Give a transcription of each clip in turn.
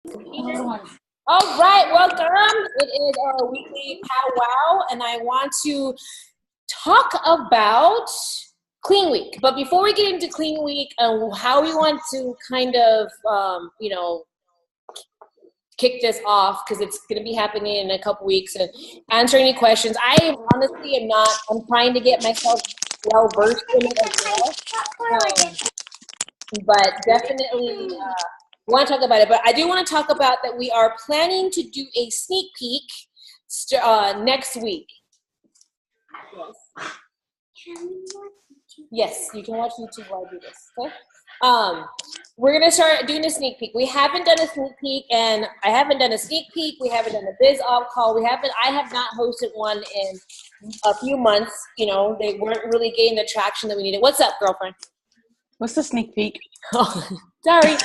All right, welcome. It is our weekly powwow, and I want to talk about Clean Week. But before we get into Clean Week and how we want to kind of, kick this off, because it's going to be happening in a couple weeks, and answer any questions. I honestly am not. I'm trying to get myself well versed in it as well. But definitely want to talk about it. But I do want to talk about that we are planning to do a sneak peek next week. Yes, you can watch YouTube while I do this. Okay. We're gonna start doing a sneak peek. We haven't done a sneak peek, and I haven't done a sneak peek. We haven't done a biz op call. I have not hosted one in a few months. You know, they weren't really getting the traction that we needed. What's up, girlfriend? What's the sneak peek? Oh, sorry. A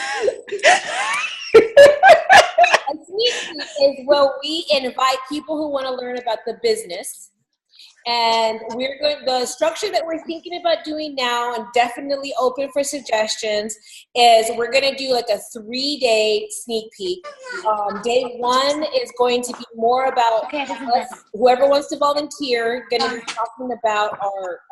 sneak peek is where we invite people who want to learn about the business. And the structure that we're thinking about doing now, and definitely open for suggestions, is we're going to do like a 3-day sneak peek. Day one is going to be more about us, whoever wants to volunteer, going to be talking about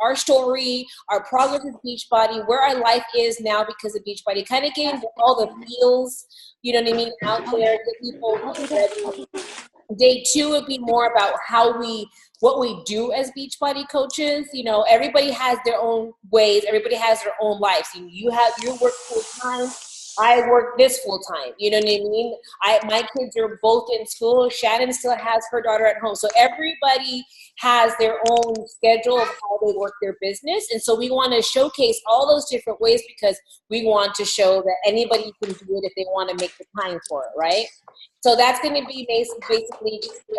our story, our progress with Beachbody, where our life is now because of Beachbody, kind of getting all the feels, you know what I mean, out there, get people ready. Day two would be more about what we do as Beachbody coaches. You know, everybody has their own ways. Everybody has their own lives. You work full time. I work this full time. You know what I mean? My kids are both in school. Shannon still has her daughter at home. So everybody has their own schedule of how they work their business. And so we want to showcase all those different ways, because we want to show that anybody can do it if they want to make the time for it, right? So that's going to be basically,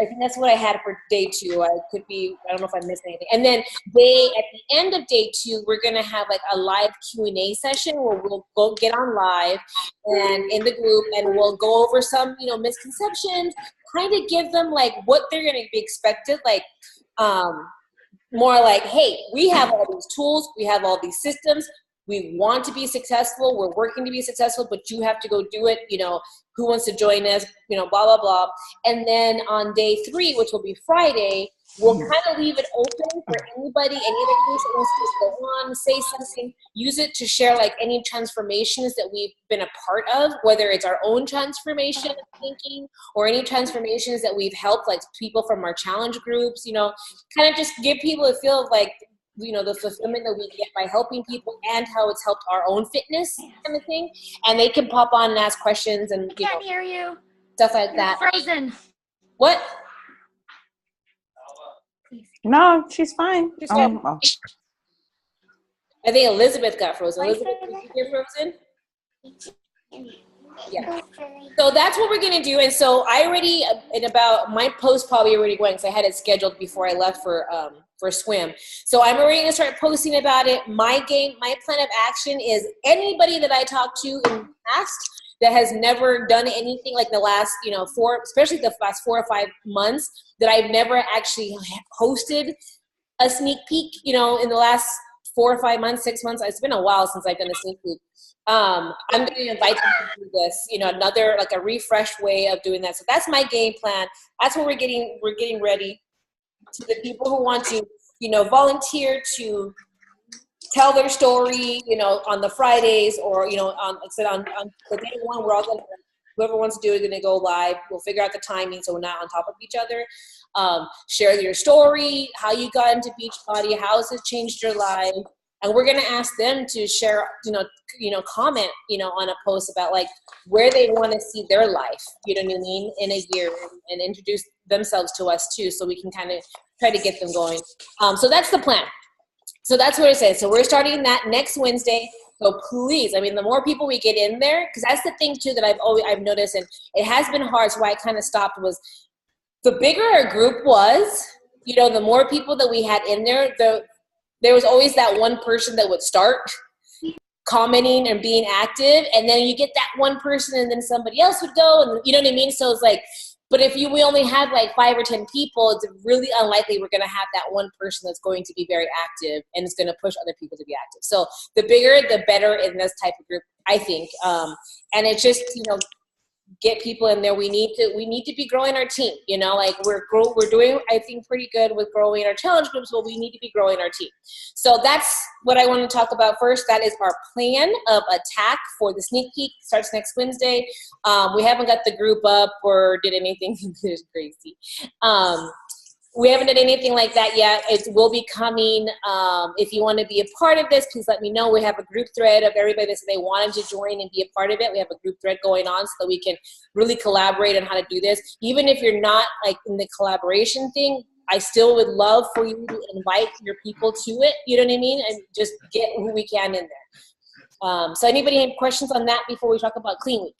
I think that's what I had for day two. I don't know if I missed anything. And then at the end of day two, we're going to have like a live Q&A session where we'll go get on live and in the group, and we'll go over some, misconceptions, kind of give them like what they're going to be expected, like more like, hey, we have all these tools, we have all these systems, we want to be successful, we're working to be successful, but you have to go do it, who wants to join us, blah, blah, blah. And then on day 3, which will be Friday, we'll kind of leave it open for anybody who wants to go on, say something, use it to share like any transformations that we've been a part of, whether it's our own transformation of thinking or any transformations that we've helped, like people from our challenge groups, kind of just give people a feel of like, the fulfillment that we get by helping people and how it's helped our own fitness kind of thing. And they can pop on and ask questions and can't hear you. Stuff like that. Frozen. What? No, she's fine. She's fine. I think Elizabeth got frozen. Elizabeth, did you get frozen? Yeah. So that's what we're going to do. And so I already, my post probably already went, because I had it scheduled before I left for swim. So I'm already going to start posting about it. My plan of action is anybody that I talk to in the past that has never done anything like the last, especially the last 4 or 5 months, that I've never actually hosted a sneak peek, in the last 4 or 5 months, 6 months. It's been a while since I've done a sneak peek. I'm going to invite them to do this, another, like a refreshed way of doing that. So that's my game plan. That's what we're getting ready. To the people who want to, volunteer to tell their story, on the Fridays, or, on the day one, we're all going to, whoever wants to do it, going to go live. We'll figure out the timing so we're not on top of each other. Share your story, how you got into Beachbody, how has it changed your life. And we're going to ask them to share, comment, on a post about like where they want to see their life, you know what I mean, in a year, and introduce themselves to us too, so we can kind of try to get them going. So that's the plan. So that's what it says. So we're starting that next Wednesday. So please, the more people we get in there, because that's the thing too that I've noticed, and it has been hard. So why I kind of stopped was the bigger our group was, the more people that we had in there, there was always that one person that would start commenting and being active, and then you get that one person and then somebody else would go, and you know what I mean? So it's like, but if we only have like 5 or 10 people, it's really unlikely we're going to have that one person that's going to be very active and is going to push other people to be active. So the bigger, the better in this type of group, I think. And it's just, get people in there. We need to be growing our team, you know, like we're doing, I think, pretty good with growing our challenge groups, but we need to be growing our team. So that's what I want to talk about first. That is our plan of attack for the sneak peek. Starts next Wednesday. We haven't got the group up or did anything. It's crazy. We haven't done anything like that yet. It will be coming. If you want to be a part of this, please let me know. We have a group thread of everybody that said they wanted to join and be a part of it. We have a group thread going on so that we can really collaborate on how to do this. Even if you're not like in the collaboration thing, I still would love for you to invite your people to it. You know what I mean? And just get who we can in there. So anybody have questions on that before we talk about Clean Week?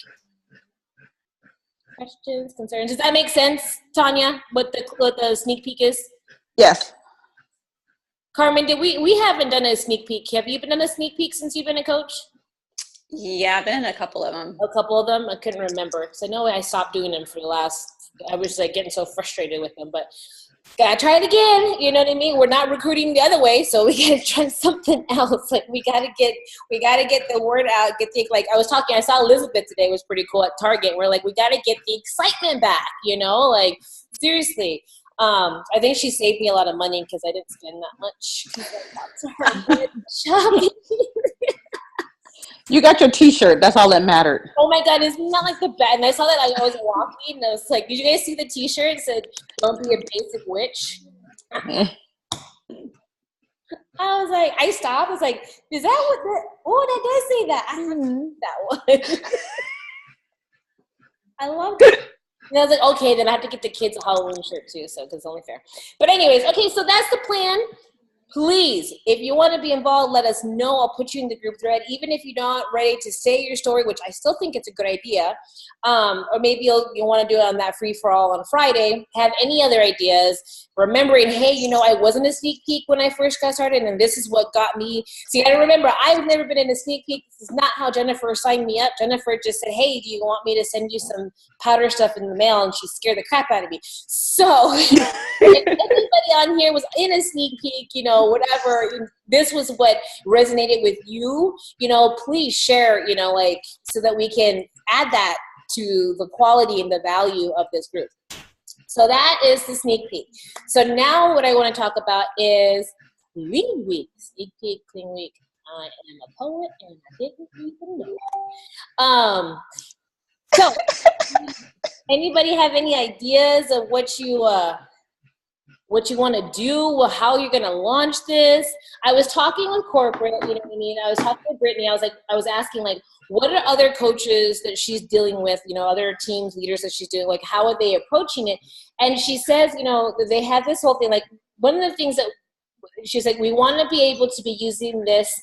Questions, concerns? Does that make sense, Tanya? What the sneak peek is? Yes. Carmen, we haven't done a sneak peek. Have you been done a sneak peek since you've been a coach? Yeah, I've been in a couple of them. A couple of them? I couldn't remember. So I know I stopped doing them for the last. I was like getting so frustrated with them, but gotta try it again. You know what I mean? We're not recruiting the other way, so we gotta try something else. Like we gotta get the word out. I saw Elizabeth today, was pretty cool at Target. We're like, we gotta get the excitement back. You know, like seriously. I think she saved me a lot of money because I didn't spend that much. Because I got to her shopping. You got your T-shirt. That's all that mattered. Oh my God, isn't that like the best? And I saw that I was walking and I was like, did you guys see the T-shirt? It said, "Don't be a basic witch." I was like, I stopped. I was like, is that what that? Oh, that does say that. I haven't seen that one. I love it. And I was like, okay, then I have to get the kids a Halloween shirt too, so because it's only fair. But anyways, okay, so that's the plan. Please, if you want to be involved, let us know. I'll put you in the group thread. Even if you're not ready to say your story, which I still think it's a good idea, or maybe you want to do it on that free-for-all on Friday, have any other ideas, remembering, hey, you know, I wasn't a sneak peek when I first got started, and this is what got me. See, I remember I've never been in a sneak peek. This is not how Jennifer signed me up. Jennifer just said, hey, do you want me to send you some powder stuff in the mail? And she scared the crap out of me. So if anybody on here was in a sneak peek, you know, whatever, this was what resonated with you, you know, please share, you know, like, so that we can add that to the quality and the value of this group. So that is the sneak peek. So now what I want to talk about is Clean Week. Sneak peek, Clean Week. I am a poet and I didn't even know. So anybody have any ideas of what you want to do, how you're going to launch this? I was talking with corporate, you know what I mean? I was talking with Brittany. I was asking, like, what are other coaches that she's dealing with, you know, other teams, leaders that she's doing, like, how are they approaching it? And she says, you know, they have this whole thing, like, one of the things that she's like, we want to be able to be using this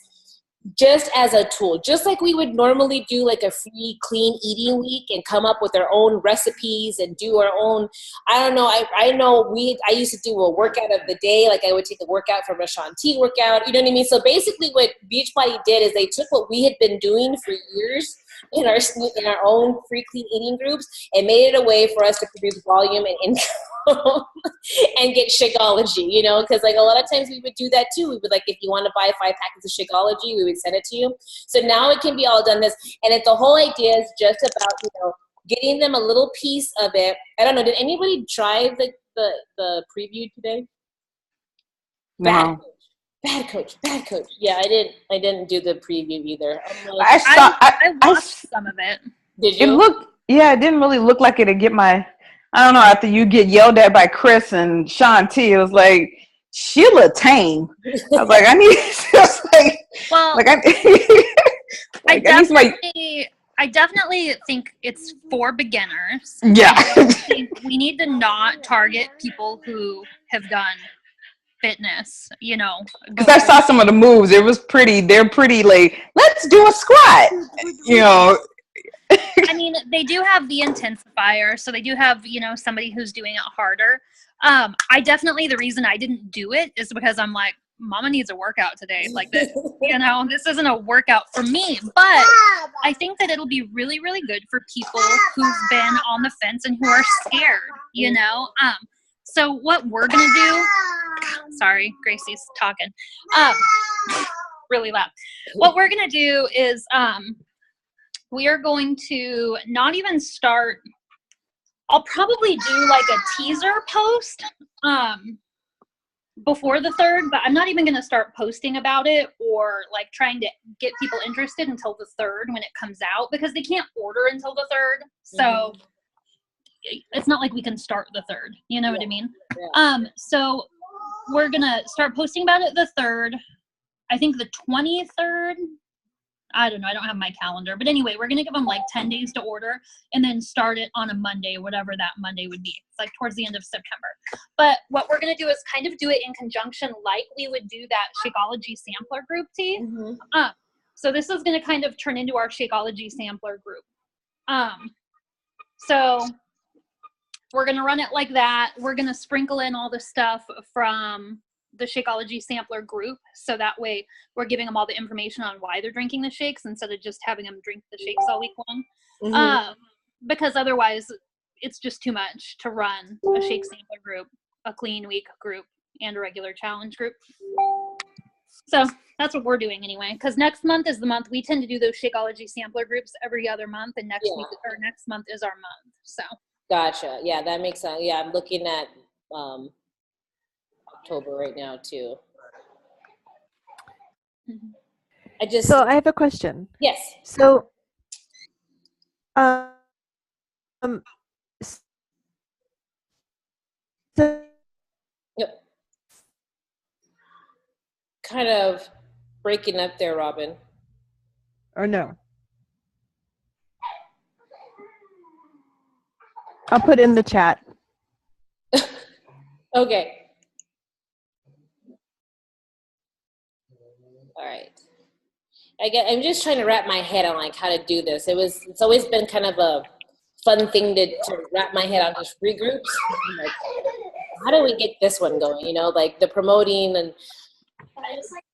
just as a tool, just like we would normally do like a free clean eating week and come up with our own recipes and do our own, I don't know, I used to do a workout of the day, like I would take a workout from a Shanti workout, you know what I mean? So basically what Beachbody did is they took what we had been doing for years in our own free clean eating groups and made it a way for us to produce volume and income and get Shakeology, you know, because like a lot of times we would do that too. We would, like, if you want to buy 5 packets of Shakeology, we would send it to you. So now it can be all done this, and the whole idea is just about, you know, getting them a little piece of it. I don't know, did anybody try the preview today? No. Bad coach. Yeah, I didn't do the preview either. Like, I watched some of it. Did you? It didn't really look like it'd get my, I don't know, after you get yelled at by Chris and Shanti, it was like, she a little tame. I was like, I need, just like, Well, like I definitely think it's for beginners. Yeah. I think we need to not target people who have done fitness, you know. Because I saw some of the moves. They're pretty like, let's do a squat, you know. I mean, they do have the intensifier, so they do have, you know, somebody who's doing it harder. The reason I didn't do it is because I'm like, Mama needs a workout today. Like, this, you know, this isn't a workout for me. But I think that it'll be really, really good for people who've been on the fence and who are scared, you know. So what we're going to do, sorry, Gracie's talking, really loud. What we're going to do is we are going to not even start. I'll probably do like a teaser post before the 3rd, but I'm not even going to start posting about it or like trying to get people interested until the 3rd when it comes out, because they can't order until the 3rd. So it's not like we can start the 3rd. You know what I mean? Yeah. So we're going to start posting about it the 3rd. I think the 23rd. I don't know. I don't have my calendar. But anyway, we're going to give them like 10 days to order and then start it on a Monday, whatever that Monday would be. It's like towards the end of September. But what we're going to do is kind of do it in conjunction like we would do that Shakeology sampler group tea. So this is going to kind of turn into our Shakeology sampler group. So we're going to run it like that. We're going to sprinkle in all the stuff from the Shakeology sampler group, so that way we're giving them all the information on why they're drinking the shakes instead of just having them drink the shakes all week long. Because otherwise it's just too much to run a shake sampler group, a clean week group, and a regular challenge group. So that's what we're doing anyway, because next month is the month we tend to do those Shakeology sampler groups every other month, and next week or next month is our month. So Gotcha. Yeah, that makes sense. Yeah, I'm looking at October right now too. So I have a question. Yes. So so Yep. Kind of breaking up there, Robin. or no? I'll put in the chat. Okay. All right. I'm just trying to wrap my head on like how to do this. It's always been kind of a fun thing to wrap my head on just free groups. Like, how do we get this one going? You know, like the promoting and.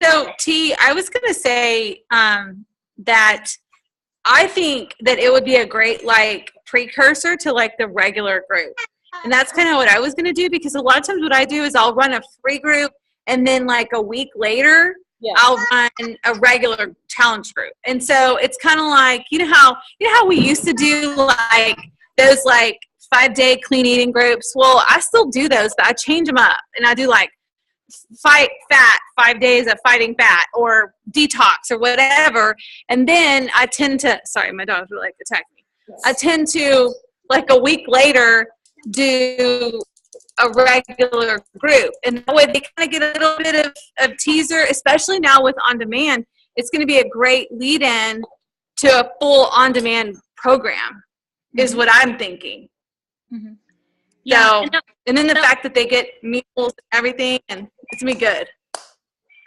So T, I was gonna say that I think that it would be a great like precursor to like the regular group. And that's kind of what I was going to do, because a lot of times what I do is I'll run a free group and then like a week later I'll run a regular challenge group. And so it's kind of like, you know how we used to do like those like 5-day clean eating groups. Well, I still do those, but I change them up and I do like fight fat, 5 days of fighting fat or detox or whatever. And then I tend to, sorry, my dogs were like attacking me. I tend to like a week later do a regular group, and that way they kind of get a little bit of teaser, especially now with on demand. It's going to be a great lead in to a full on demand program is what I'm thinking. Yeah, So, and then the fact that they get meals and everything, and it's going to be good.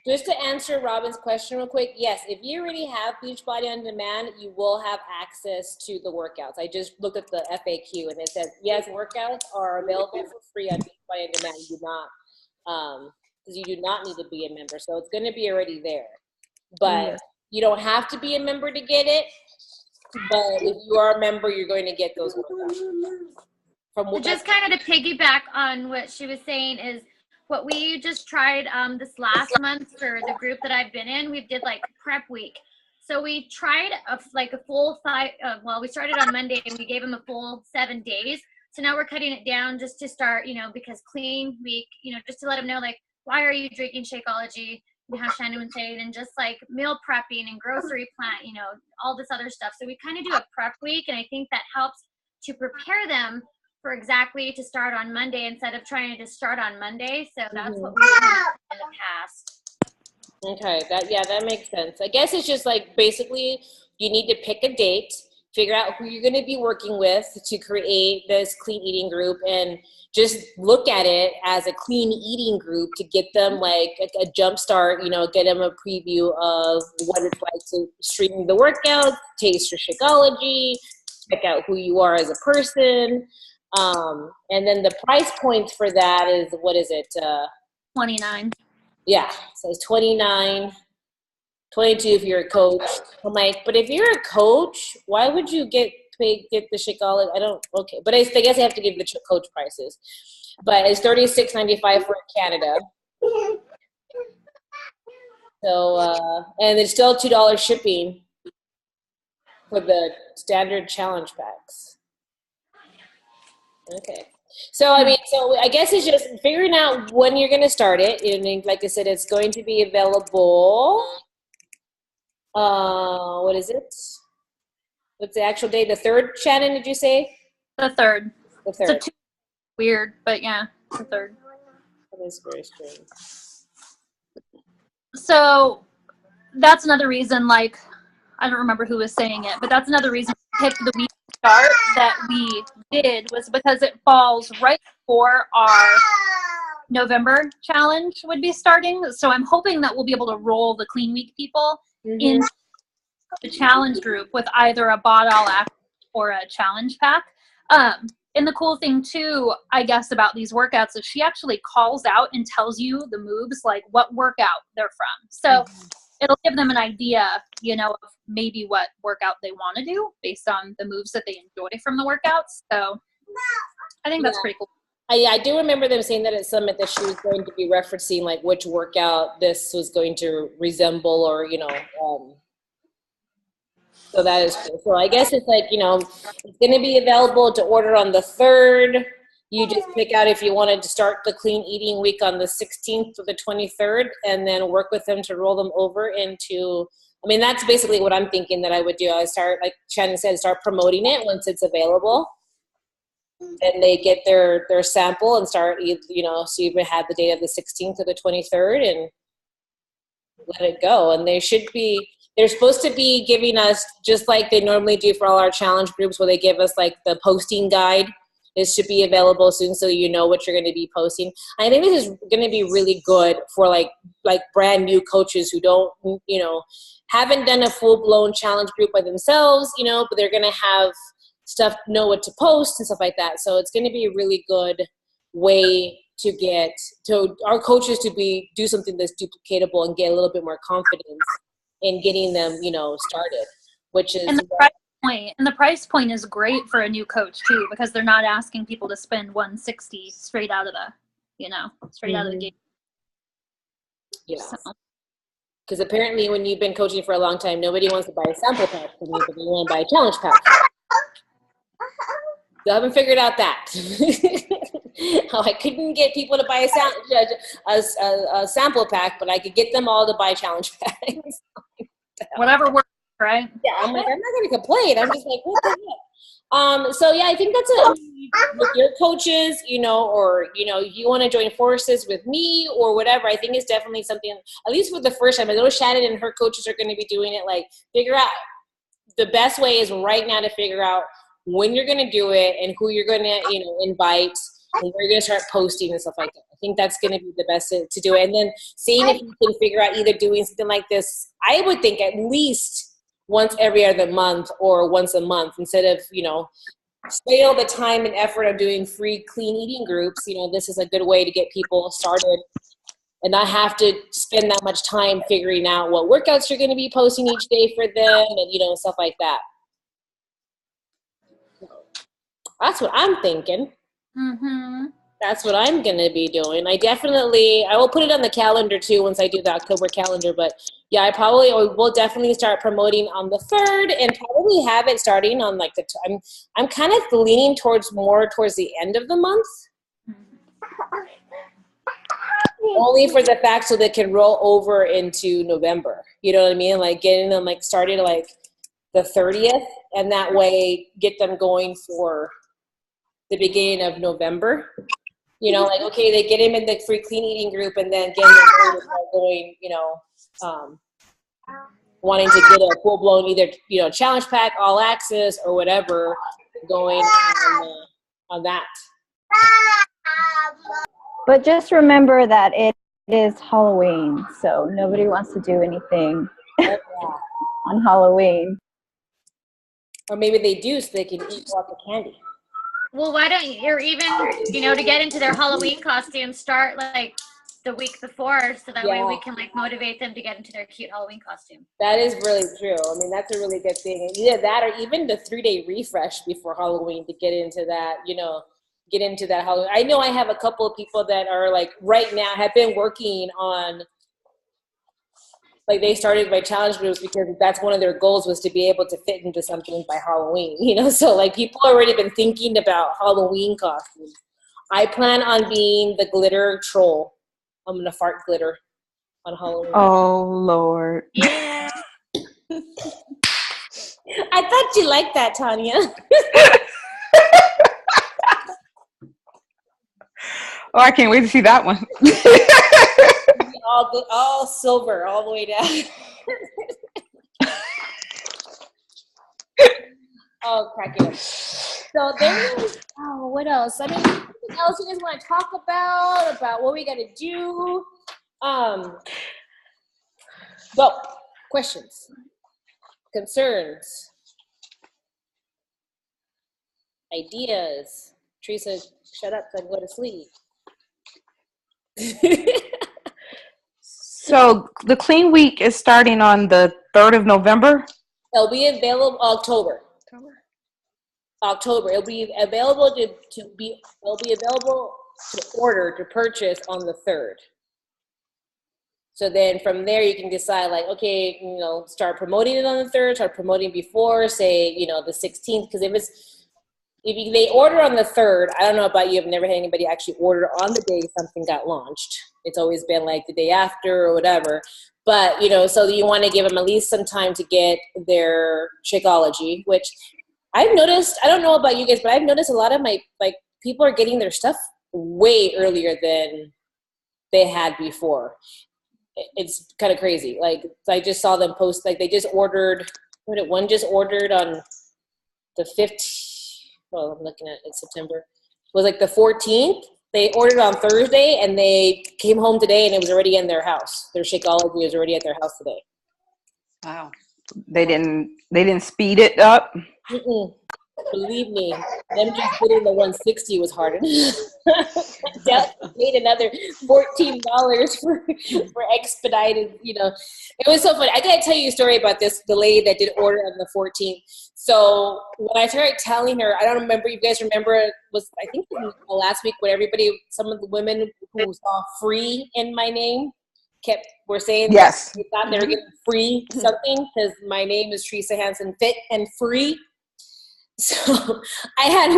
Just to answer Robin's question real quick, yes, if you already have Beachbody On Demand, you will have access to the workouts. I just looked at the FAQ and it says, yes, workouts are available for free on Beachbody On Demand. You do not, because you do not need to be a member. So it's going to be already there. But you don't have to be a member to get it. But if you are a member, you're going to get those workouts. Just kind of to piggyback on what she was saying is, what we just tried this last month for the group that I've been in, we did like prep week. So we tried a full we started on Monday and we gave them a full 7 days. So now we're cutting it down just to start, because clean week, just to let them know, like, why are you drinking Shakeology? And how Shannon was saying, and just like meal prepping and grocery plan, all this other stuff. So we kind of do a prep week, and I think that helps to prepare them for exactly to start on Monday instead of trying to start on Monday. So that's what we've done in the past. Okay, that makes sense. I guess it's just like basically you need to pick a date, figure out who you're going to be working with to create this clean eating group, and just look at it as a clean eating group to get them like a jump start, get them a preview of what it's like to stream the workout, taste your Shakeology, check out who you are as a person. And then the price point for that is, what is it? $29. Yeah. So it's $29, $22 if you're a coach. I'm like, but if you're a coach, why would you get the Shakeology? Okay. But I guess I have to give the coach prices. But it's $36.95 for Canada. So, and it's still $2 shipping. for the standard challenge packs. Okay. So, I mean, so I guess it's just figuring out when you're going to start it. And like I said, it's going to be available. What is it? What's the actual day? The 3rd, Shannon, did you say? The 3rd. The It's a 3rd. weird, but yeah, the 3rd. That is very strange. So that's another reason, like, I don't remember who was saying it, but that's another reason we picked the week start that we did was because it falls right before our November challenge would be starting. So I'm hoping that we'll be able to roll the Clean Week people into the challenge group with either a bot all act or a challenge pack. And the cool thing too, I guess, about these workouts is she actually calls out and tells you the moves, like what workout they're from. So it'll give them an idea, you know, of maybe what workout they want to do based on the moves that they enjoy from the workouts. So I think that's pretty cool. I do remember them saying that at Summit that she was going to be referencing like which workout this was going to resemble, or, you know, so that is cool. So I guess it's like, you know, it's going to be available to order on the 3rd. You just pick out if you wanted to start the clean eating week on the 16th or the 23rd, and then work with them to roll them over into, I mean, that's basically what I'm thinking that I would do. I start, like Shannon said, start promoting it once it's available. And they get their sample and start, you know, so you have the date of the 16th or the 23rd and let it go. And they're supposed to be giving us, just like they normally do for all our challenge groups, where they give us like the posting guide. It should be available soon, so you know what you're going to be posting. I think this is going to be really good for like brand new coaches who don't, you know, haven't done a full-blown challenge group by themselves, you know, but they're going to have stuff, know what to post and stuff like that. So it's going to be a really good way to get to our coaches to do something that's duplicatable and get a little bit more confidence in getting them, you know, started, which is the price point is great for a new coach too, because they're not asking people to spend $160 straight out of the, you know, out of the gate. Yeah. Because apparently when you've been coaching for a long time, nobody wants to buy a sample pack from you, but they want to buy a challenge pack. So I haven't figured out that. I couldn't get people to buy a sample pack, but I could get them all to buy challenge packs. Whatever works, right? Yeah, I'm like, I'm not going to complain. I'm just like, what the heck? So yeah, I think that's with your coaches, you know, or, you know, you want to join forces with me or whatever. I think it's definitely something, at least for the first time. I know Shannon and her coaches are going to be doing it. Like, figure out the best way is right now to figure out when you're going to do it and who you're going to, you know, invite and where you're going to start posting and stuff like that. I think that's going to be the best to do it. And then seeing if you can figure out either doing something like this, I would think at least once every other month or once a month, instead of, you know, spend all the time and effort of doing free clean eating groups. You know, this is a good way to get people started and not have to spend that much time figuring out what workouts you're going to be posting each day for them and, you know, stuff like that. That's what I'm thinking. That's what I'm going to be doing. I will put it on the calendar too once I do the October calendar. But yeah, I will definitely start promoting on the 3rd and probably have it starting on like I'm kind of leaning towards the end of the month. Only for the fact so they can roll over into November. You know what I mean? Like getting them like started like the 30th, and that way get them going for the beginning of November. You know, like, okay, they get him in the free clean eating group and then get them going, you know, wanting to get a full-blown either, you know, challenge pack, all access or whatever going on that. But just remember that it is Halloween, so nobody wants to do anything on Halloween. Or maybe they do so they can eat lots of candy. Well, why don't you, or even, you know, to get into their Halloween costume, start like the week before, so that way we can like motivate them to get into their cute Halloween costume. That is really true. I mean, that's a really good thing. Either that or even the 3-day refresh before Halloween to get into that, you know, Halloween. I know I have a couple of people that are like right now have been working on like they started by challenge groups because that's one of their goals was to be able to fit into something by Halloween, you know? So like people already been thinking about Halloween costumes. I plan on being the glitter troll. I'm going to fart glitter on Halloween. Oh, Lord. Yeah. I thought you liked that, Tanya. Oh, I can't wait to see that one. all silver all the way down. Oh, cracking up. So there was, what else? I mean, anything else you guys want to talk about what we got to do? Well, questions, concerns, ideas. Teresa, shut up so I can go to sleep. So the Clean Week is starting on the 3rd of November? It'll be available October. It'll be available to order, to purchase on the 3rd. So then from there you can decide like, okay, you know, start promoting it on the 3rd, start promoting before, say, you know, the 16th. Because if they order on the 3rd, I don't know about you, I've never had anybody actually order on the day something got launched. It's always been like the day after or whatever. But, you know, so you want to give them at least some time to get their Shakeology, which I've noticed, I don't know about you guys, but I've noticed a lot of my, like, people are getting their stuff way earlier than they had before. It's kind of crazy. Like, I just saw them post, like, they just ordered, one just ordered on the 5th, well, I'm looking at it, September. It was like the 14th. They ordered on Thursday, and they came home today, and it was already in their house. Their Shakeology was already at their house today. Wow. They didn't speed it up. Mm-mm. Believe me, them just getting the 160 was hard enough. Paid another $14 for expedited, you know. It was so funny. I gotta tell you a story about this, the lady that did order on the 14th. So when I started telling her, I don't remember, you guys remember, it was, I think it was last week when some of the women who saw free in my name were saying yes, they thought they were getting free something because my name is Teresa Hansen Fit and Free. So I had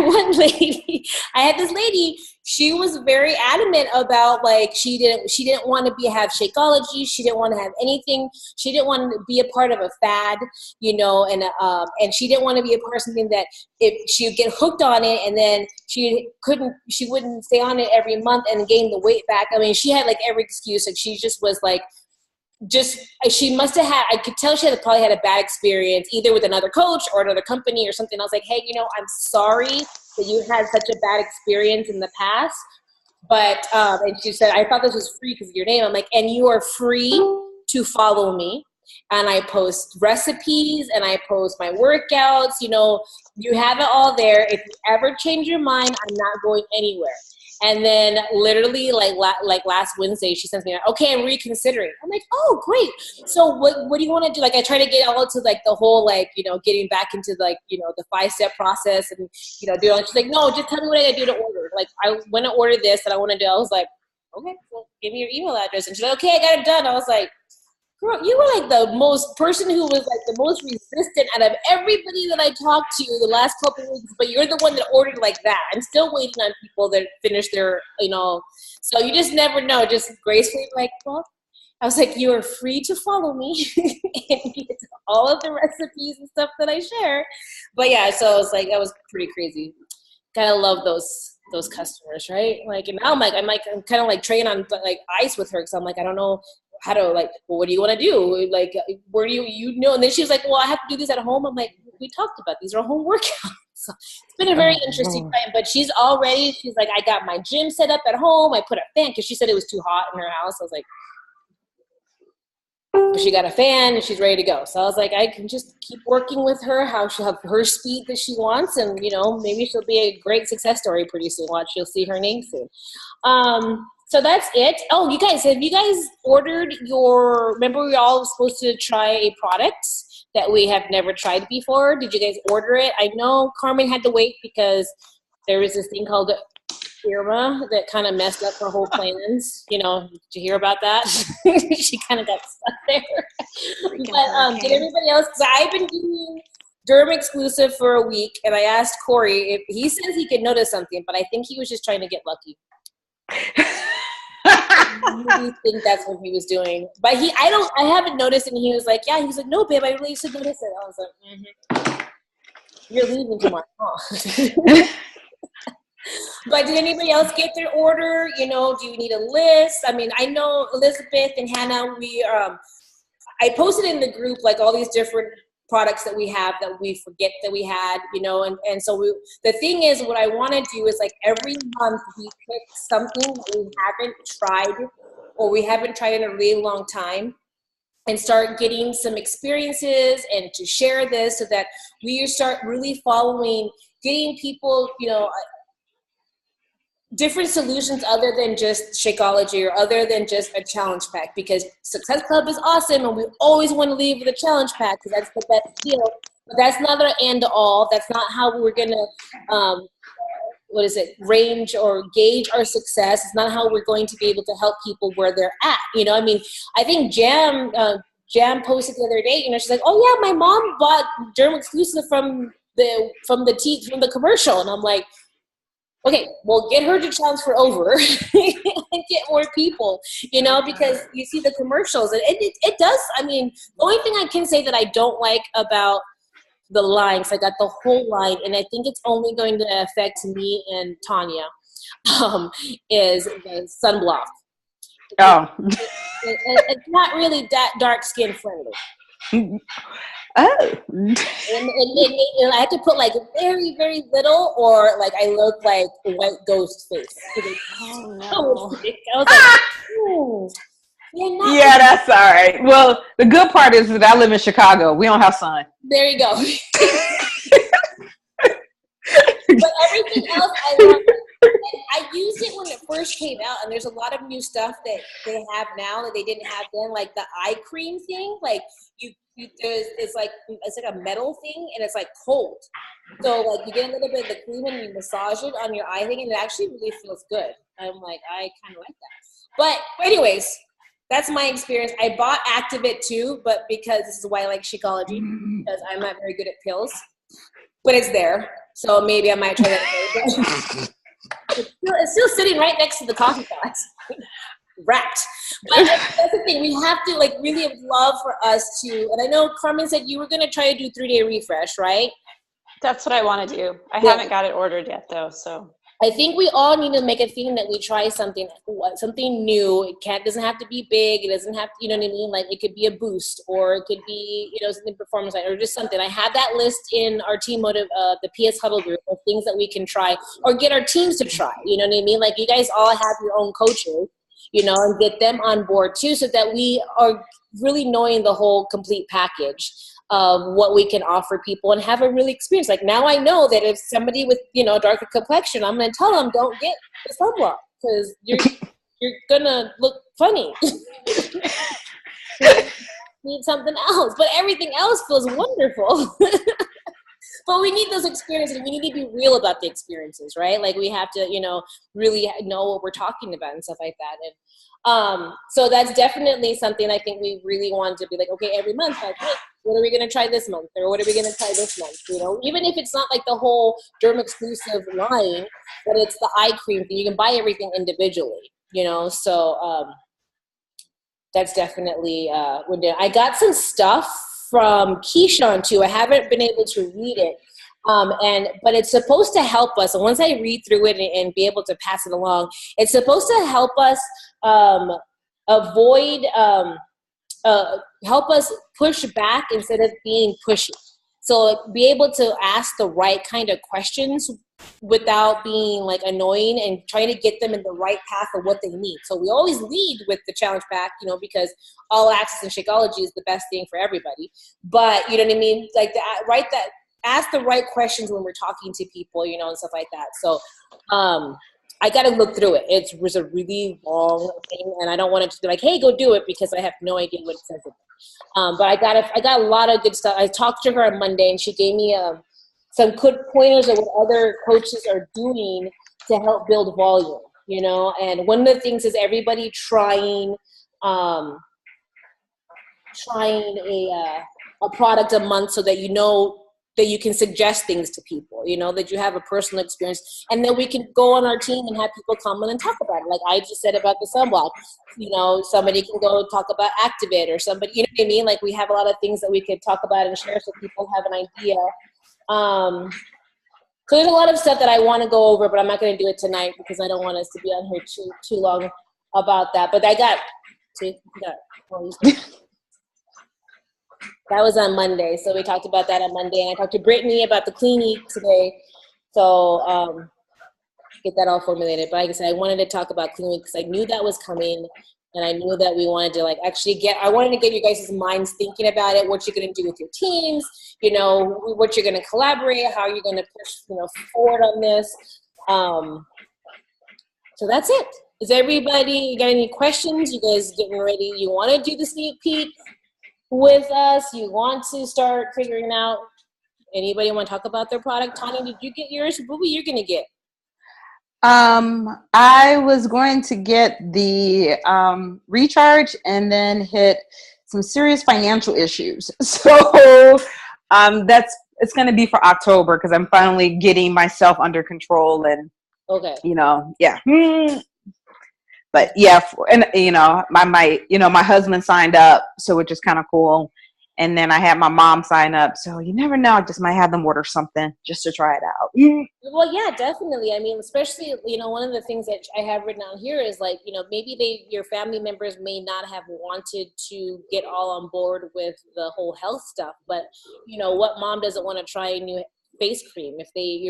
this lady, she was very adamant about, like, she didn't want to have Shakeology, she didn't want to have anything, she didn't want to be a part of a fad, you know, and she didn't want to be a part of something that if she would get hooked on it and then she wouldn't stay on it every month and gain the weight back. I mean, she had like every excuse, like she just was like, she must have had, I could tell she probably had a bad experience either with another coach or another company or something. I was like, hey, you know, I'm sorry that you had such a bad experience in the past. But, and she said, I thought this was free because of your name. I'm like, and you are free to follow me. And I post recipes and I post my workouts. You know, you have it all there. If you ever change your mind, I'm not going anywhere. And then literally like last Wednesday, she sends me, okay, I'm reconsidering. I'm like, oh, great. So what do you want to do? Like, I try to get all to like the whole, like, you know, getting back into like, you know, the 5-step process and, you know, do it. She's like, no, just tell me what I gotta do to order. Like, I want to order this and I want to do. I was like, okay, well, give me your email address. And she's like, okay, I got it done. I was like, girl, you were like the person who was like the most resistant out of everybody that I talked to the last couple of weeks, but you're the one that ordered like that. I'm still waiting on people that finish their, you know, so you just never know, just gracefully like, well, I was like, you are free to follow me and get all of the recipes and stuff that I share. But yeah, so I was like, that was pretty crazy. Gotta love those customers, right? Like, and now I'm kind of like trading on like ice with her because I'm like, I don't know how to, like, well, what do you want to do? Like, where do you know? And then she was like, well, I have to do this at home. I'm like, we talked about these are home workouts. So it's been a very interesting time, but she's like, I got my gym set up at home. I put a fan because she said it was too hot in her house. I was like, she got a fan and she's ready to go. So I was like, I can just keep working with her, how she'll have her speed that she wants. And, you know, maybe she'll be a great success story pretty soon. Watch, you'll see her name soon. So that's it. Oh, you guys, have you guys ordered remember we all supposed to try a product that we have never tried before? Did you guys order it? I know Carmen had to wait because there was this thing called Irma that kind of messed up her whole plans. You know, did you hear about that? She kind of got stuck there. But did everybody else? Because I've been doing Derm exclusive for a week, and I asked Corey if he says he could notice something, but I think he was just trying to get lucky. I really think that's what he was doing, but I haven't noticed, and he was like, yeah, he was like, no, babe, I really should notice it. I was like, you're leaving tomorrow, huh? But did anybody else get their order? You know, do you need a list? I mean, I know Elizabeth and Hannah, I posted in the group like all these different products that we have that we forget that we had, you know, and so the thing is, what I want to do is like every month we pick something that we haven't tried or we haven't tried in a really long time and start getting some experiences and to share this so that we start really following, getting people, you know, different solutions other than just Shakeology or other than just a challenge pack, because Success Club is awesome and we always want to leave with a challenge pack because that's the best deal. But that's not our end all. That's not how we're going to, range or gauge our success. It's not how we're going to be able to help people where they're at. You know, I mean, I think Jam posted the other day, you know, she's like, oh yeah, my mom bought Derm exclusive from the commercial. And I'm like, okay, well, get her to transfer over and get more people, you know, because you see the commercials. And it does, I mean, the only thing I can say that I don't like about the line, so I got the whole line, and I think it's only going to affect me and Tanya, is the sunblock. Oh. It's not really that dark skin friendly. Oh. And I had to put like very, very little, or like I look like white ghost face. Oh no! I was like, ooh, yeah, that's all right. Well, the good part is that I live in Chicago. We don't have sun. There you go. But everything else, I love. I used it when it first came out, and there's a lot of new stuff that they have now that they didn't have then, like the eye cream thing. Like it's like a metal thing, and it's like cold. So like you get a little bit of the cream and you massage it on your eye thing, and it actually really feels good. I'm like, I kind of like that. But anyways, that's my experience. I bought Activate too, but because this is why I like Shakeology, because I'm not very good at pills. But it's there, so maybe I might try that. It's still sitting right next to the coffee pot, wrapped. But that's the thing. We have to like really love for us to. And I know Carmen said you were going to try to do 3-day refresh, right? That's what I want to do. I haven't got it ordered yet, though. So I think we all need to make a thing that we try something new. It doesn't have to be big. It doesn't have to, you know what I mean? Like it could be a boost, or it could be, you know, something performance, or just something. I have that list in our team motive, the PS Huddle group of things that we can try or get our teams to try. You know what I mean? Like you guys all have your own coaches, you know, and get them on board too, so that we are really knowing the whole complete package of what we can offer people and have a really experience. Like now I know that if somebody with, you know, darker complexion, I'm going to tell them don't get the sunblock because you're going to look funny. Need something else, but everything else feels wonderful. But we need those experiences. We need to be real about the experiences, right? Like we have to, you know, really know what we're talking about and stuff like that. And so that's definitely something I think we really want to be like, okay, every month, like, hey, what are we going to try this month? Or what are we going to try this month? You know, even if it's not like the whole Derm exclusive line, but it's the eye cream thing. You can buy everything individually, you know? So that's definitely I got some stuff from Keyshawn too. I haven't been able to read it. But it's supposed to help us. And once I read through it and be able to pass it along, it's supposed to help us help us push back instead of being pushy. So be able to ask the right kind of questions without being like annoying and trying to get them in the right path of what they need. So we always lead with the challenge pack, you know, because all access and Shakeology is the best thing for everybody. But you know what I mean? Like ask the right questions when we're talking to people, you know, and stuff like that. So I got to look through it. It was a really long thing, and I don't want it to be like, hey, go do it, because I have no idea what it says. But I got a lot of good stuff. I talked to her on Monday, and she gave me some good pointers of what other coaches are doing to help build volume, and one of the things is everybody trying a product a month so that that you can suggest things to people, that you have a personal experience, and then we can go on our team and have people come in and talk about it. Like I just said about the sunblock, somebody can go talk about Activate, or somebody, you know what I mean? Like we have a lot of things that we could talk about and share so people have an idea. So there's a lot of stuff that I want to go over, but I'm not going to do it tonight because I don't want us to be on here too long about that. But that was on Monday, so we talked about that on Monday, and I talked to Brittany about the Clean Eat today, so get that all formulated. But like I said, I wanted to talk about Clean Eat because I knew that was coming, and I knew that we wanted to I wanted to get you guys' minds thinking about it, what you're going to do with your teams, what you're going to collaborate, how you're going to push, forward on this. So that's it. Is everybody got any questions? You guys getting ready? You want to do the sneak peek with us? You want to start figuring out, anybody want to talk about their product? Tanya, did you get yours? What were you going to get? I was going to get the recharge and then hit some serious financial issues. So it's going to be for October because I'm finally getting myself under control and, yeah. But yeah, and my husband signed up, so which is kind of cool. And then I had my mom sign up, so you never know. I just might have them order something just to try it out. Well, yeah, definitely. I mean, especially, one of the things that I have written down here is maybe your family members may not have wanted to get all on board with the whole health stuff, but what mom doesn't want to try a new face cream if they,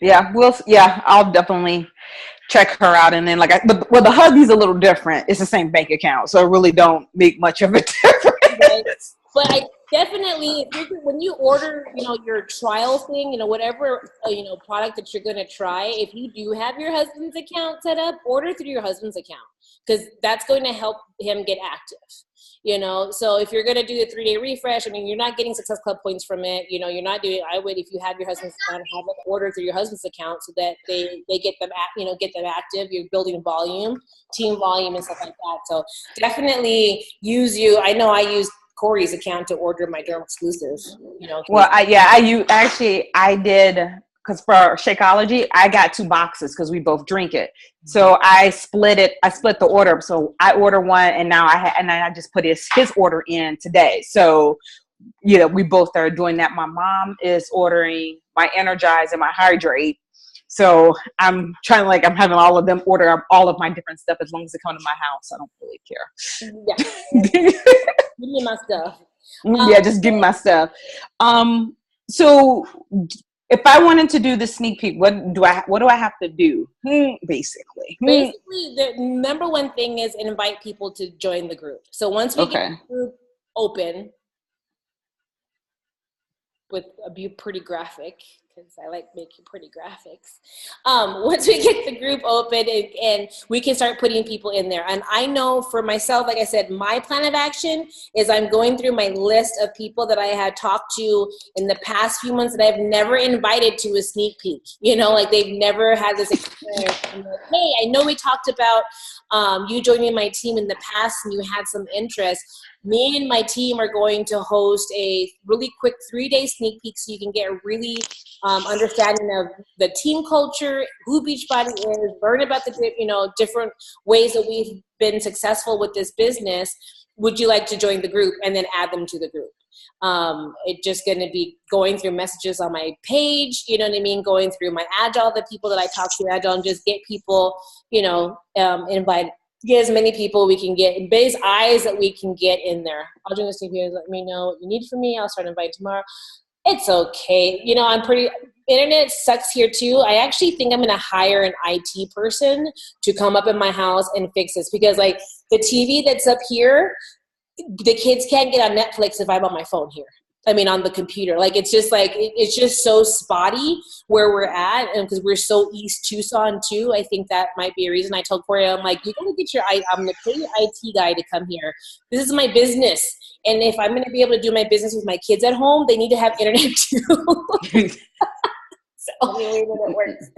Yeah, I'll definitely check her out. And then but the hubby's a little different. It's the same bank account, so it really don't make much of a difference. But I definitely, when you order, your trial thing, whatever, product that you're going to try, if you do have your husband's account set up, order through your husband's account because that's going to help him get active. So if you're going to do the 3-day refresh, I mean, you're not getting Success Club points from it. You're not doing, I would, if you have your husband's account, have it ordered through your husband's account so that they get them, get them active. You're building volume, team volume and stuff like that. So definitely I know I use Corey's account to order my Derm Exclusive, Well, I did. Because for Shakeology, I got 2 boxes because we both drink it. So I split the order. So I order one, and now I just put his order in today. So, we both are doing that. My mom is ordering my Energize and my Hydrate. So I'm trying I'm having all of them order all of my different stuff as long as they come to my house. I don't really care. Yeah. Give me my stuff. Yeah, just give me my stuff. So if I wanted to do the sneak peek, what do I have to do? Basically, the number one thing is invite people to join the group. So once we get the group open, be pretty graphic because I like making pretty graphics. Once we get the group open and we can start putting people in there. And I know for myself, like I said, my plan of action is I'm going through my list of people that I had talked to in the past few months that I've never invited to a sneak peek. They've never had this experience. I'm like, hey, I know we talked about you joining my team in the past and you had some interest. Me and my team are going to host a really quick 3-day sneak peek so you can get a really understanding of the team culture, who Beachbody is, learn about the different ways that we've been successful with this business. Would you like to join the group? And then add them to the group. It's just going to be going through messages on my page, going through my Agile, the people that I talk to Agile, and just get people, invite. Get as many people we can get, base eyes that we can get in there. I'll do this here. Let me know what you need from me. I'll start inviting tomorrow. It's okay. Internet sucks here too. I actually think I'm going to hire an IT person to come up in my house and fix this because the TV that's up here, the kids can't get on Netflix if I'm on my phone here. On the computer. It's just so spotty where we're at. And because we're so East Tucson too, I think that might be a reason. I told Corey, I'm like, you gotta I'm gonna pay your IT guy to come here. This is my business. And if I'm gonna be able to do my business with my kids at home, they need to have internet too. only way that it works.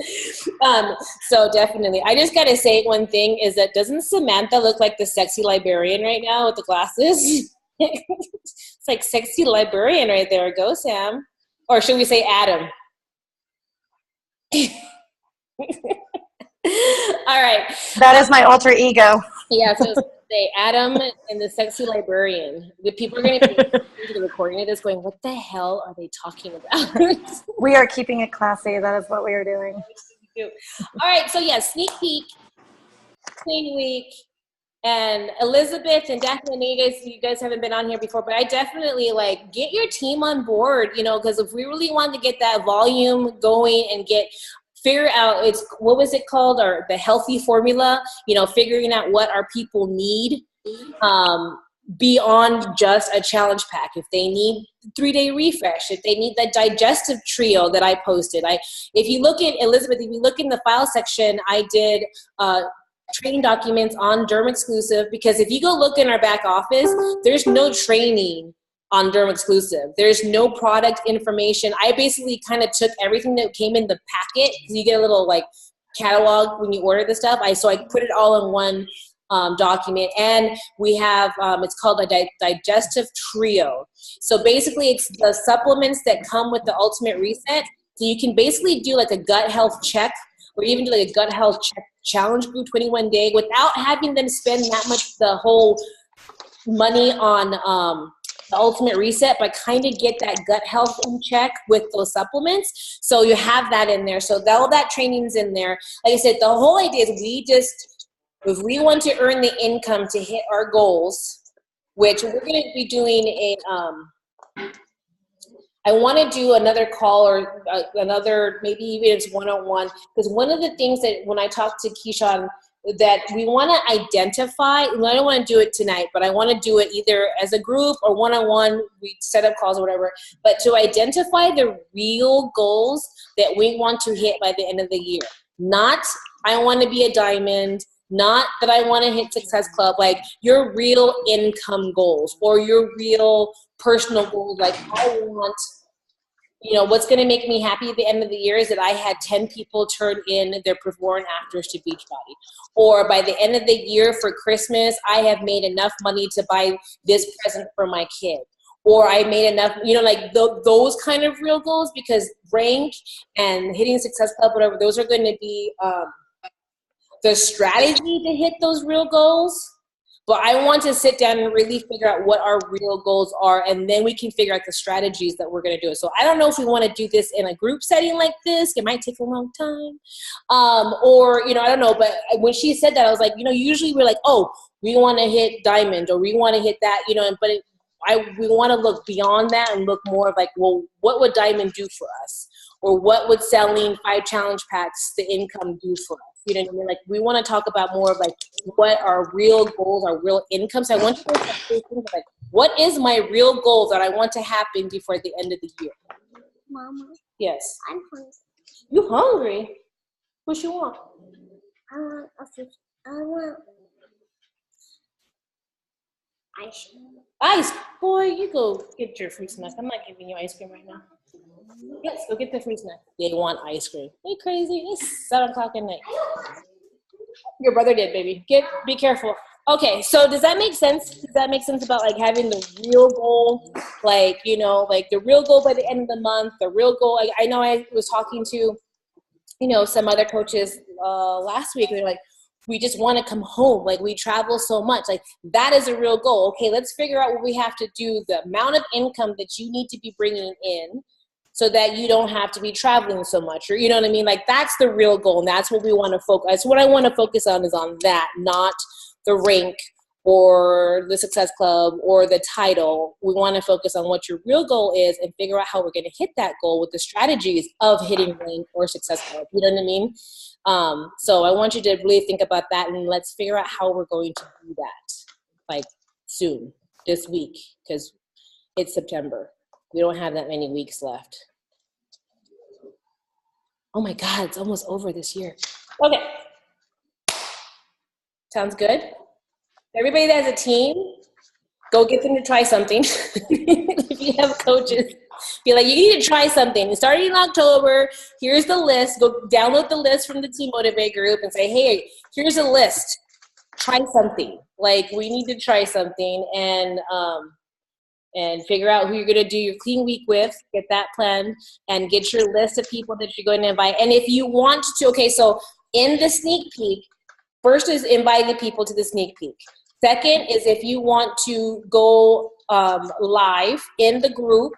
So definitely. I just got to say one thing is that doesn't Samantha look like the sexy librarian right now with the glasses? It's like sexy librarian right there. Go, Sam. Or should we say Adam? All right. That is my alter ego. Yeah, so say Adam and the sexy librarian. The people are going to be listening to the recording of this going, what the hell are they talking about? We are keeping it classy. That is what we are doing. All right, so yeah, sneak peek, Queen Week, and Elizabeth and Daphne, I know you guys haven't been on here before, but I definitely like get your team on board, you know, because if we really want to get that volume going and figure out what was it called, or the healthy formula, you know, figuring out what our people need beyond just a challenge pack. If they need 3-day refresh, if they need that digestive trio that I posted, if you look at Elizabeth, if you look in the file section, I did training documents on Derm Exclusive, because if you go look in our back office, there's no training on Derm Exclusive. There's no product information. I basically kind of took everything that came in the packet, because you get a little like catalog when you order the stuff. So I put it all in one document, and we have it's called a digestive trio. So basically it's the supplements that come with the Ultimate Reset. So you can basically do like a gut health check, or even do like a gut health check challenge group 21 day without having them spend that much, the whole money on the Ultimate Reset, but kind of get that gut health in check with those supplements. So you have that in there. So all that training's in there. Like I said, the whole idea is if we want to earn the income to hit our goals, which we're going to be doing I want to do another call, or another, maybe even it's one-on-one, because one of the things that when I talk to Keyshawn, that we want to identify, and I don't want to do it tonight, but I want to do it either as a group or one-on-one, we set up calls or whatever, but to identify the real goals that we want to hit by the end of the year. Not, I want to be a diamond, not that I want to hit Success Club, like your real income goals or your real personal goals. Like I want, you know, what's going to make me happy at the end of the year is that I had 10 people turn in their before and afters to Beachbody. Or by the end of the year for Christmas, I have made enough money to buy this present for my kid. Or I made enough, you know, like those kind of real goals, because rank and hitting Success Club, whatever, those are going to be the strategy to hit those real goals. But I want to sit down and really figure out what our real goals are, and then we can figure out the strategies that we're going to do. So I don't know if we want to do this in a group setting like this. It might take a long time. Or, you know, I don't know. But when she said that, I was like, you know, usually we're like, oh, we want to hit diamond, or we want to hit that, you know, but we want to look beyond that and look more of like, well, what would diamond do for us? Or what would selling 5 challenge packs, the income, do for us? You know what I mean? Like, we want to talk about more of like what our real goals, our real income. So I want you to think like, what is my real goal that I want to happen before the end of the year? Mama. Yes. I'm hungry. You hungry? What you want? I want ice cream. Ice. Boy, you go get your fruit snack. I'm not giving you ice cream right now. Yes, go get the fruit snack. They want ice cream. Are you crazy? It's 7 o'clock at night. Your brother did, baby. Be careful. Okay, so does that make sense? Does that make sense about like having the real goal? Like, you know, like the real goal by the end of the month, the real goal. Like, I know I was talking to, you know, some other coaches last week. They're like, we just want to come home. Like, we travel so much. Like, that is a real goal. Okay, let's figure out what we have to do, the amount of income that you need to be bringing in, so that you don't have to be traveling so much, or you know what I mean? Like, that's the real goal, and that's what we want to focus. That's what I want to focus on, is on that, not the rank or the Success Club or the title. We want to focus on what your real goal is and figure out how we're going to hit that goal with the strategies of hitting rank or Success Club. You know what I mean? So I want you to really think about that, and let's figure out how we're going to do that, like soon, this week, because it's September. We don't have that many weeks left. Oh my God, it's almost over this year. Okay. Sounds good? Everybody that has a team, go get them to try something. If you have coaches, Be like, you need to try something. Starting in October, here's the list. Go download the list from the Team Motivate group and say, hey, here's a list. Try something. Like, we need to try something and figure out who you're going to do your clean week with, get that planned, and get your list of people that you're going to invite. And if you want to, okay, so in the sneak peek, first is inviting people to the sneak peek. Second is if you want to go live in the group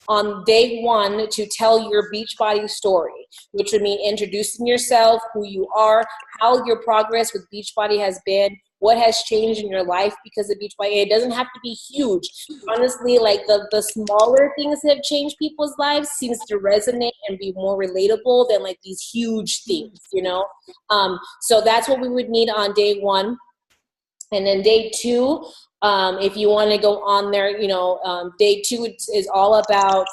on day 1 to tell your Beachbody story, which would mean introducing yourself, who you are, how your progress with Beachbody has been, what has changed in your life because of Beachbody. It doesn't have to be huge. Honestly, like the smaller things that have changed people's lives seems to resonate and be more relatable than like these huge things, you know? So that's what we would need on day 1. And then day 2, if you want to go on there, you know, day 2 is all about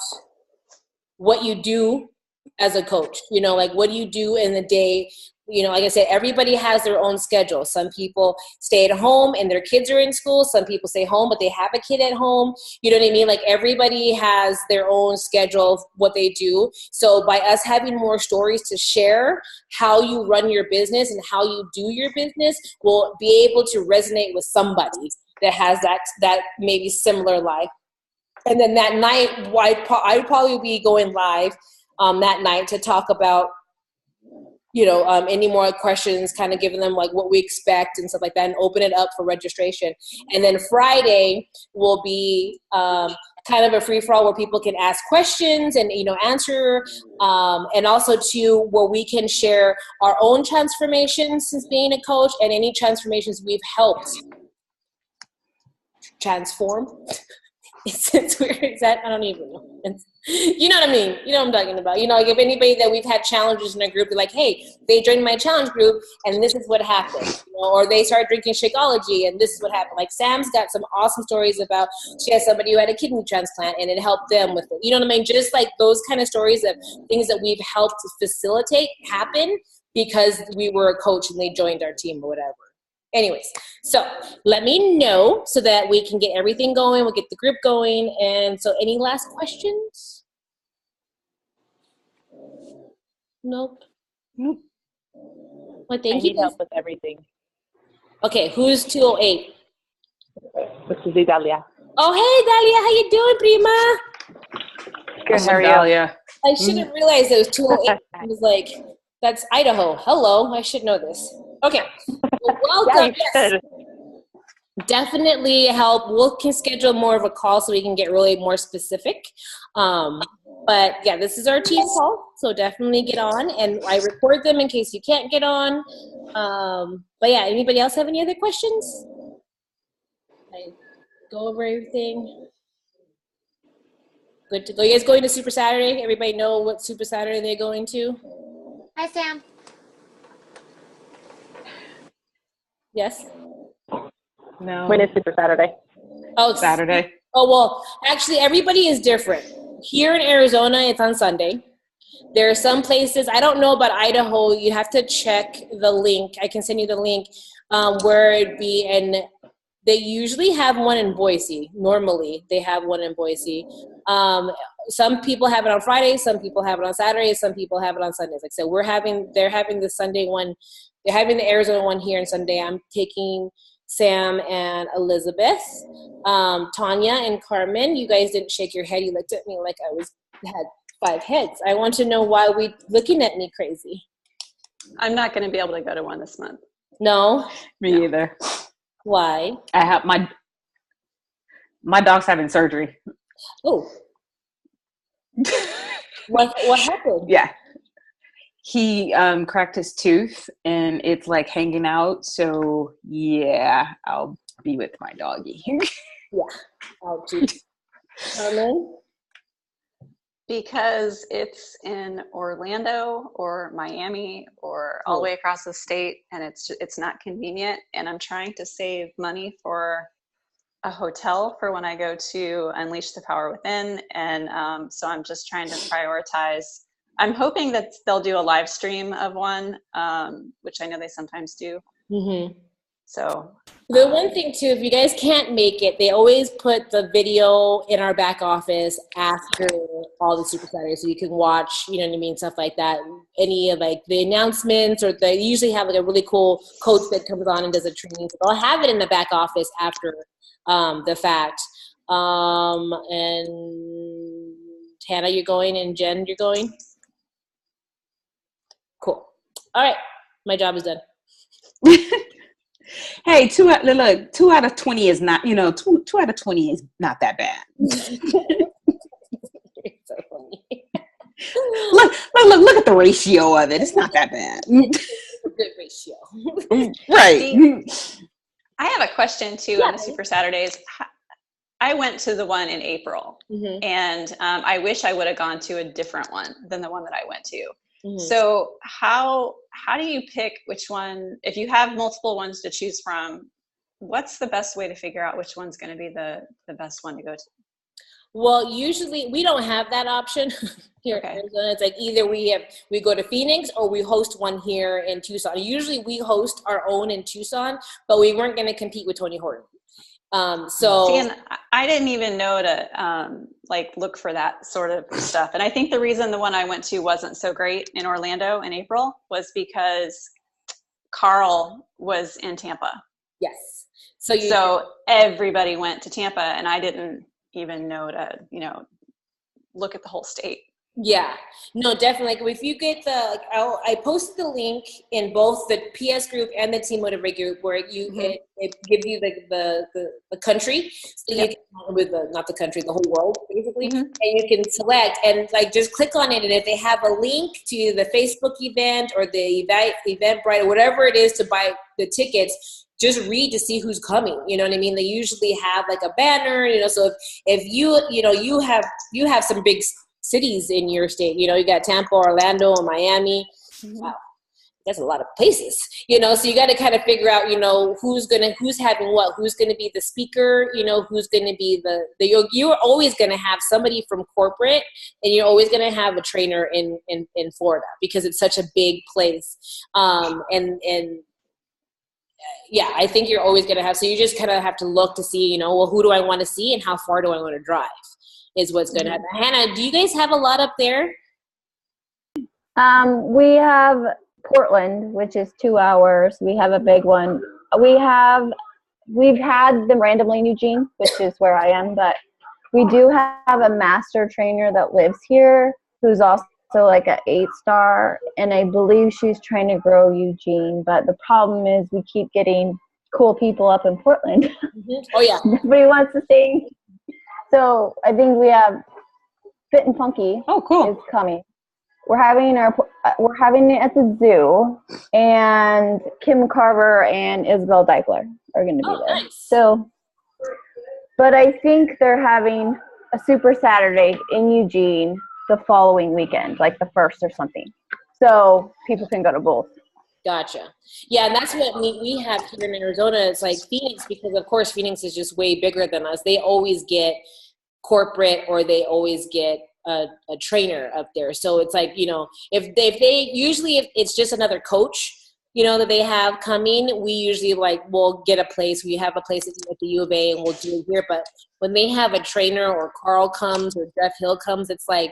what you do as a coach. You know, like what do you do in the day? You know, like I said, everybody has their own schedule. Some people stay at home and their kids are in school. Some people stay home, but they have a kid at home. You know what I mean? Like everybody has their own schedule of what they do. So by us having more stories to share how you run your business and how you do your business will be able to resonate with somebody that has that maybe similar life. And then that night, I'd probably be going live that night to talk about, you know, any more questions, kind of giving them like what we expect and stuff like that, and open it up for registration. And then Friday will be kind of a free-for-all where people can ask questions and, you know, answer, and also too where we can share our own transformations since being a coach and any transformations we've helped transform. It's weird. Is that, I don't even know. You know what I mean? You know what I'm talking about. You know, like if anybody that we've had challenges in a group, they're like, hey, they joined my challenge group and this is what happened. You know, or they started drinking Shakeology and this is what happened. Like Sam's got some awesome stories about, she has somebody who had a kidney transplant and it helped them with it. You know what I mean? Just like those kind of stories of things that we've helped to facilitate happen because we were a coach and they joined our team or whatever. Anyways, so let me know so that we can get everything going. We'll get the group going. And so any last questions? Nope. Nope. Well, thank I you. need help with everything. Okay, who's 208? This is Idalia. Oh, hey, Dalia. How you doing, prima? Good, how are you? Dahlia. I should have realized it was 208. I was like, that's Idaho. Hello, I should know this. Okay, well, welcome. Yeah, Yes. Definitely help. We can schedule more of a call so we can get really more specific. But yeah, this is our team call, so definitely get on. And I record them in case you can't get on. But yeah, anybody else have any other questions? I go over everything. Good to go. You guys going to Super Saturday? Everybody know what Super Saturday they're going to? Hi, Sam. Yes? No. When is Super Saturday? Oh, Saturday. Oh, well, actually, everybody is different. Here in Arizona, it's on Sunday. There are some places, I don't know about Idaho, you have to check the link. I can send you the link where it'd be, and they usually have one in Boise. Normally, they have one in Boise. Some people have it on Friday, some people have it on Saturday, some people have it on Sundays. Like I said, they're having the Sunday one, they're having the Arizona one here on Sunday. I'm taking Sam and Elizabeth. Tanya and Carmen, you guys didn't shake your head. You looked at me like I had 5 heads. I want to know why we looking at me crazy. I'm not going to be able to go to one this month. No? Me either. Why? I have my dog's having surgery. Oh. What happened? Yeah. He cracked his tooth and it's like hanging out. So yeah, I'll be with my doggy. Yeah. Oh, geez. Carmen? Because it's in Orlando or Miami or all the way across the state, and it's not convenient, and I'm trying to save money for a hotel for when I go to Unleash the Power Within, and so I'm just trying to prioritize. I'm hoping that they'll do a live stream of one, which I know they sometimes do. Mm-hmm. So the one thing too, if you guys can't make it, they always put the video in our back office after all the Super Saturdays, so you can watch, you know what I mean, stuff like that. Any of like the announcements, or they usually have like a really cool coach that comes on and does a training. So I'll have it in the back office after the fact. And Hannah, you're going, and Jen, you're going. Cool. All right, my job is done. Hey, 2 out of 20 is not, 2 out of 20 is not that bad. It's so funny. Look at the ratio of it. It's not that bad. It's a good ratio. Right. I have a question too on the Super Saturdays. I went to the one in April, and I wish I would have gone to a different one than the one that I went to. So how do you pick which one, if you have multiple ones to choose from, what's the best way to figure out which one's going to be the best one to go to? Well, usually we don't have that option here in Arizona. It's like either we go to Phoenix or we host one here in Tucson. Usually we host our own in Tucson, but we weren't going to compete with Tony Horton. See, and I didn't even know to look for that sort of stuff. And I think the reason the one I went to wasn't so great in Orlando in April was because Carl was in Tampa. Yes. So everybody went to Tampa, and I didn't even know to, look at the whole state. Yeah, no, definitely. Like if you get I posted the link in both the PS group and the Team Motivate group where it gives you the country, so you can, with not the country, the whole world basically, and you can select and just click on it, and if they have a link to the Facebook event or the Eventbrite or whatever it is to buy the tickets, just read to see who's coming. You know what I mean? They usually have like a banner, so if you have some big cities in your state, you got Tampa, Orlando, and Miami. Wow, that's a lot of places, so you got to kind of figure out, who's having what, who's going to be the speaker, who's going to be you're always going to have somebody from corporate, and you're always going to have a trainer in Florida because it's such a big place. Yeah, I think you're always going to have, so you just kind of have to look to see, well, who do I want to see and how far do I want to drive is what's going to happen. Hannah, do you guys have a lot up there? We have Portland, which is 2 hours. We have a big one. We've had them randomly in Eugene, which is where I am, but we do have a master trainer that lives here who's also like an 8-star, and I believe she's trying to grow Eugene, but the problem is we keep getting cool people up in Portland. Oh yeah. Nobody wants to stay. So I think we have Fit and Funky. Oh, cool. Is coming. We're having it at the zoo, and Kim Carver and Isabel Deichler are going to be there. Nice. So, but I think they're having a Super Saturday in Eugene the following weekend, like the 1st or something. So people can go to both. Gotcha. Yeah, and that's what we have here in Arizona. It's like Phoenix, because of course Phoenix is just way bigger than us. They always get corporate, or they always get a trainer up there. So it's like, if it's just another coach, that they have coming, we usually we'll get a place. We have a place at the U of A, and we'll do it here. But when they have a trainer, or Carl comes, or Jeff Hill comes, it's like,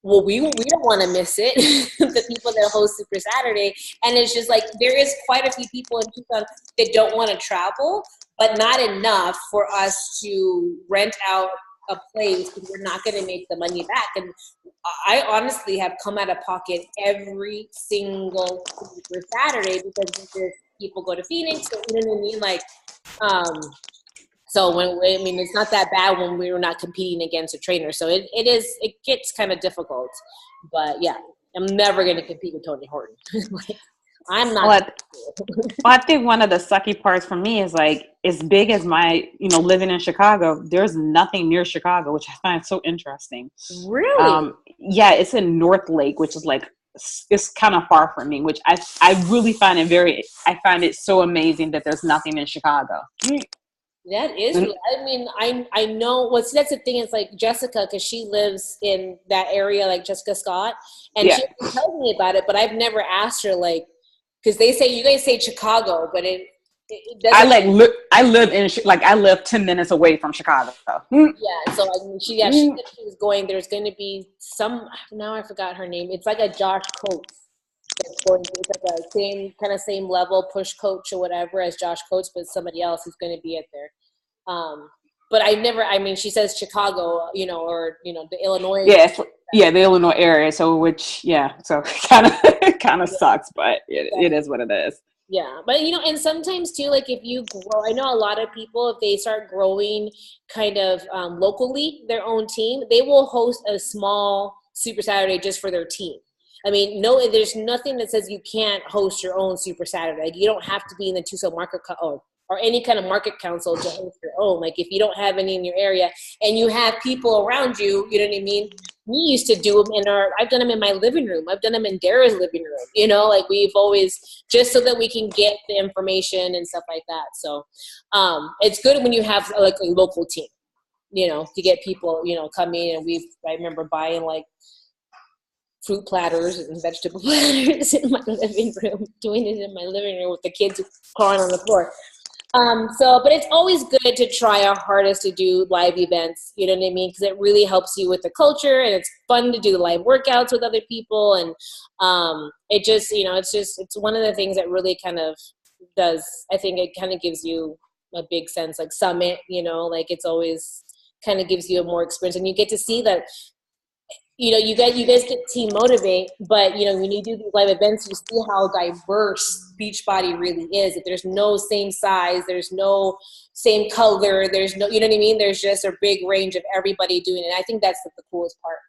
well, we don't want to miss it. The people that host Super Saturday, and it's just like there is quite a few people in Tucson that don't want to travel, but not enough for us to rent out a place because we're not going to make the money back. And I honestly have come out of pocket every single Super Saturday because people go to Phoenix. So, you know what I mean? So it's not that bad when we were not competing against a trainer. So it gets kind of difficult, but yeah, I'm never going to compete with Tony Horton. I'm not. Well, I think one of the sucky parts for me is as big as my, living in Chicago, there's nothing near Chicago, which I find so interesting. Really? Yeah, it's in North Lake, which is it's kind of far from me, which I really find I find it so amazing that there's nothing in Chicago. That is, I know. Well, see, that's the thing. It's like Jessica, because she lives in that area, like Jessica Scott, and she tells me about it. But I've never asked her, because they say you guys say Chicago, but I live in I live 10 minutes away from Chicago. Yeah, so she said she was going. There's going to be some. Now I forgot her name. It's like a Josh Coates that's going. It's like a same level push coach or whatever as Josh Coates, but somebody else who's going to be at there. But she says Chicago, or the Illinois. Yeah, the Illinois area. So kind of sucks, but it is what it is. Yeah, but and sometimes too, like if you grow, I know a lot of people, if they start growing kind of locally their own team, they will host a small Super Saturday just for their team. I mean, no, there's nothing that says you can't host your own Super Saturday. Like, you don't have to be in the Tucson market or any kind of market council to host your own. Like if you don't have any in your area and you have people around you, you know what I mean? We used to do them I've done them in my living room. I've done them in Dara's living room, like we've always, just so that we can get the information and stuff like that. So it's good when you have like a local team, to get people, come in. And I remember buying like fruit platters and vegetable platters in my living room, doing it in my living room with the kids crawling on the floor. But it's always good to try our hardest to do live events, you know what I mean? Because it really helps you with the culture, and it's fun to do the live workouts with other people. And it just, it's one of the things that really kind of does, I think it kind of gives you a big sense, like Summit, like it's always kind of gives you a more experience, and you get to see that, you guys get Team Motivate, but when you do these live events, you see how diverse Beachbody really is. That there's no same size, there's no same color, there's no, you know what I mean? There's just a big range of everybody doing it. I think that's the coolest part.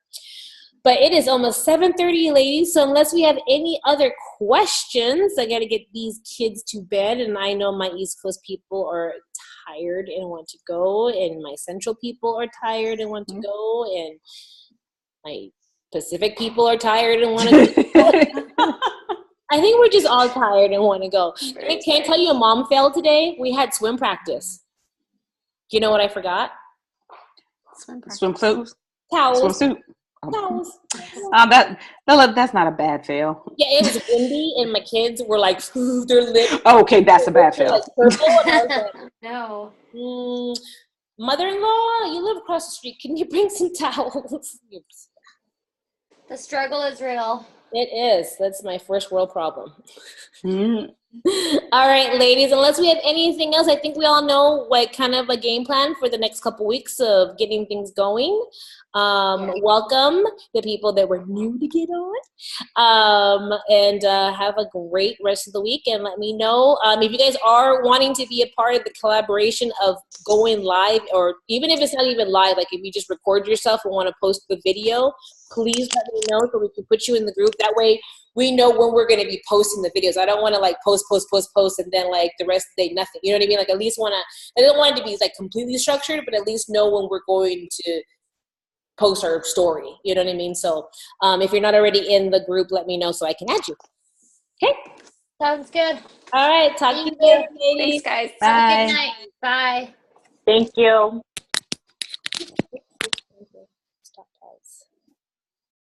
But it is almost 7:30, ladies. So unless we have any other questions, I got to get these kids to bed. And I know my East Coast people are tired and want to go, and my Central people are tired and want to go, and my Pacific people are tired and want to go. I think we're just all tired and want to go. Can I tell you a mom failed today? We had swim practice. Do you know what I forgot? Swimsuits? Towels. Swimsuit? Towels. That's not a bad fail. Yeah, it was windy, and my kids were like, their lips. Oh, okay, that's a bad fail. Like purple, and I was like, No. Mother-in-law, you live across the street. Can you bring some towels? The struggle is real. It is. That's my first world problem. All right, ladies, unless we have anything else, I think we all know what kind of a game plan for the next couple weeks of getting things going. Welcome the people that were new to get on, and have a great rest of the week. And let me know if you guys are wanting to be a part of the collaboration of going live, or even if it's not even live, like if you just record yourself and want to post the video, please let me know so we can put you in the group. That way we know when we're going to be posting the videos. I don't want to like post, and then like the rest of the day, nothing. You know what I mean? Like at least I don't want it to be like completely structured, but at least know when we're going to post our story. You know what I mean? So if you're not already in the group, let me know so I can add you. Okay? Sounds good. All right. Talk to you later, ladies. Thanks, guys. Bye. Have a good night. Bye. Thank you. Stop, guys.